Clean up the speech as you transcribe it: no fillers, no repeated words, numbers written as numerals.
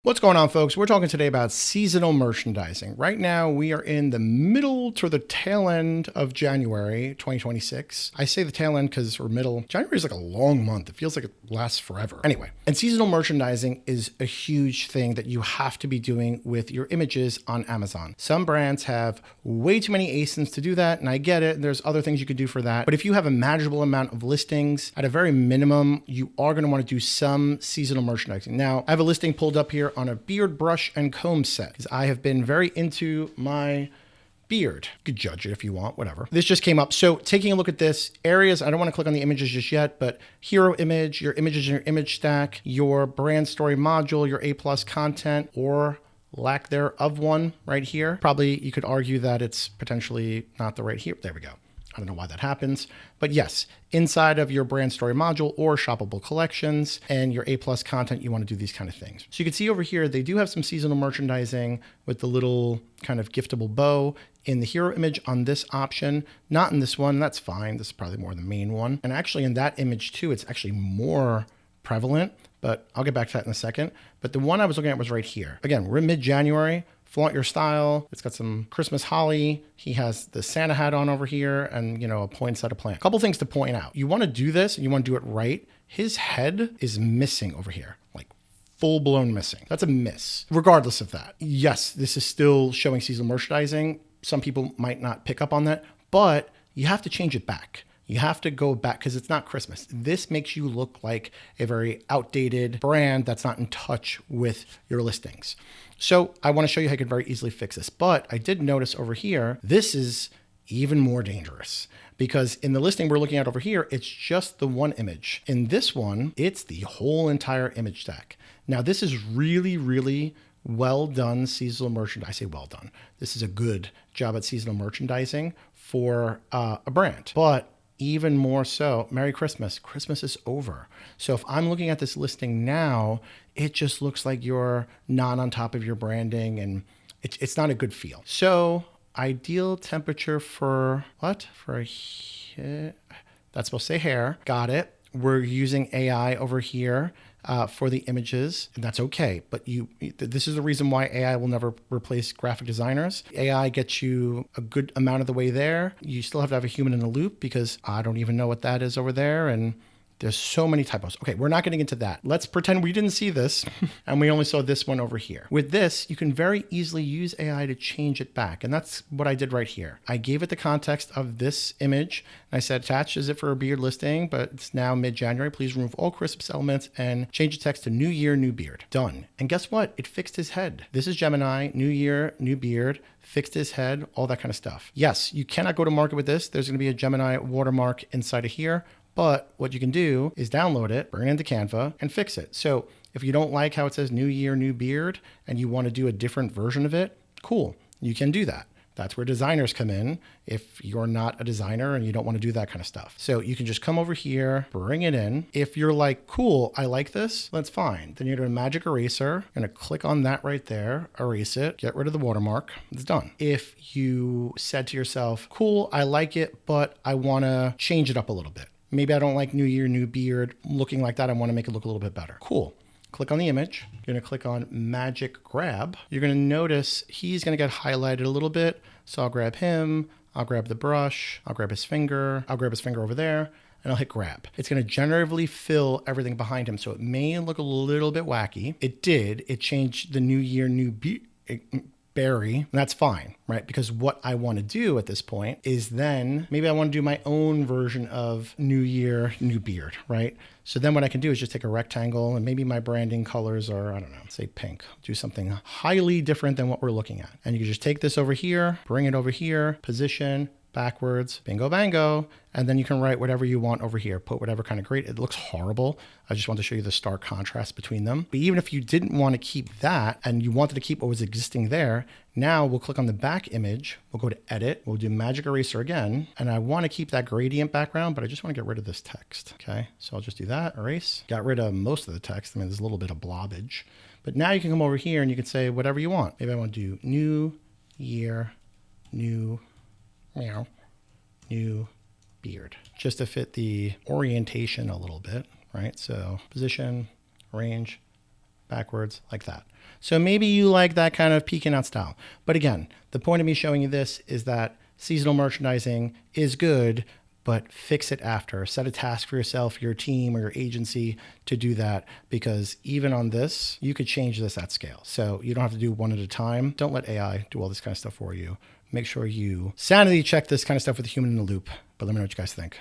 What's going on, folks? We're talking today about seasonal merchandising. Right now, we are in the middle to the tail end of January 2026. I say the tail end because we're middle. January is like a long month. It feels like it lasts forever. Anyway, and seasonal merchandising is a huge thing that you have to be doing with your images on Amazon. Some brands have way too many ASINs to do that, and I get it. There's other things you could do for that. But if you have a manageable amount of listings, at a very minimum, you are going to want to do some seasonal merchandising. Now, I have a listing pulled up here on a beard brush and comb set because I have been very into my beard. You could judge it if you want, whatever. This just came up. So taking a look at this, areas, I don't want to click on the images just yet, but hero image, your images in your image stack, your brand story module, your A+ content, or lack thereof one right here. Probably you could argue that it's potentially not the right here. There we go. I don't know why that happens, but yes, inside of your brand story module or shoppable collections and your A+ content, you want to do these kind of things. So you can see over here, they do have some seasonal merchandising with the little kind of giftable bow in the hero image on this option, not in this one. That's fine. This is probably more the main one. And actually in that image too, it's actually more prevalent, but I'll get back to that in a second. But the one I was looking at was right here. Again, we're in mid-January. Flaunt your style. It's got some Christmas holly. He has the Santa hat on over here and, a poinsettia plant. A couple things to point out. You want to do this and you want to do it right. His head is missing over here, like full blown missing. That's a miss. Regardless of that. Yes, this is still showing seasonal merchandising. Some people might not pick up on that, but you have to change it back. You have to go back because it's not Christmas. This makes you look like a very outdated brand that's not in touch with your listings. So I want to show you how you can very easily fix this. But I did notice over here, this is even more dangerous because in the listing we're looking at over here, it's just the one image. In this one, it's the whole entire image stack. Now this is really, really well done seasonal merchandising. I say well done. This is a good job at seasonal merchandising for a brand. But even more so, Merry Christmas. Christmas is over. So if I'm looking at this listing now, it just looks like you're not on top of your branding and it's not a good feel. So ideal temperature for what? That's supposed to say hair. Got it. We're using AI over here for the images, and that's okay. But this is the reason why AI will never replace graphic designers. AI gets you a good amount of the way there. You still have to have a human in the loop because I don't even know what that is over there. And there's so many typos. Okay, we're not getting into that. Let's pretend we didn't see this and we only saw this one over here. With this, you can very easily use AI to change it back. And that's what I did right here. I gave it the context of this image. And I said, attached is it for a beard listing, but it's now mid-January. Please remove all Christmas elements and change the text to New Year, New Beard. Done. And guess what? It fixed his head. This is Gemini, New Year, New Beard, fixed his head, all that kind of stuff. Yes, you cannot go to market with this. There's going to be a Gemini watermark inside of here. But what you can do is download it, bring it into Canva, and fix it. So if you don't like how it says New Year, New Beard, and you want to do a different version of it, cool, you can do that. That's where designers come in if you're not a designer and you don't want to do that kind of stuff. So you can just come over here, bring it in. If you're like, cool, I like this, that's fine. Then you're going to magic eraser. You're going to click on that right there, erase it, get rid of the watermark. It's done. If you said to yourself, cool, I like it, but I want to change it up a little bit. Maybe I don't like New Year, New Beard looking like that. I want to make it look a little bit better. Cool. Click on the image. You're going to click on Magic Grab. You're going to notice he's going to get highlighted a little bit. So I'll grab him. I'll grab the brush. I'll grab his finger. I'll grab his finger over there. And I'll hit grab. It's going to generatively fill everything behind him. So it may look a little bit wacky. It did. It changed the New Year, New Beard. Berry, and that's fine, right? Because what I want to do at this point is then maybe I want to do my own version of New Year, New Beard, right? So then what I can do is just take a rectangle and maybe my branding colors are, I don't know, say pink. Do something highly different than what we're looking at. And you can just take this over here, bring it over here, position, backwards, bingo bango, and then you can write whatever you want over here. Put whatever kind of grade. It looks horrible. I just want to show you the stark contrast between them. But even if you didn't want to keep that and you wanted to keep what was existing there, now we'll click on the back image. We'll go to edit. We'll do magic eraser again. And I want to keep that gradient background, but I just want to get rid of this text. Okay, so I'll just do that, erase. Got rid of most of the text. I mean, there's a little bit of blobbage. But now you can come over here and you can say whatever you want. Maybe I want to do New Year, New Beard, just to fit the orientation a little bit, right? So position, range, backwards, like that. So maybe you like that kind of peeking out style. But again, the point of me showing you this is that seasonal merchandising is good, but fix it after. Set a task for yourself, your team, or your agency to do that, because even on this, you could change this at scale. So you don't have to do one at a time. Don't let AI do all this kind of stuff for you. Make sure you sanity check this kind of stuff with a human in the loop. But let me know what you guys think.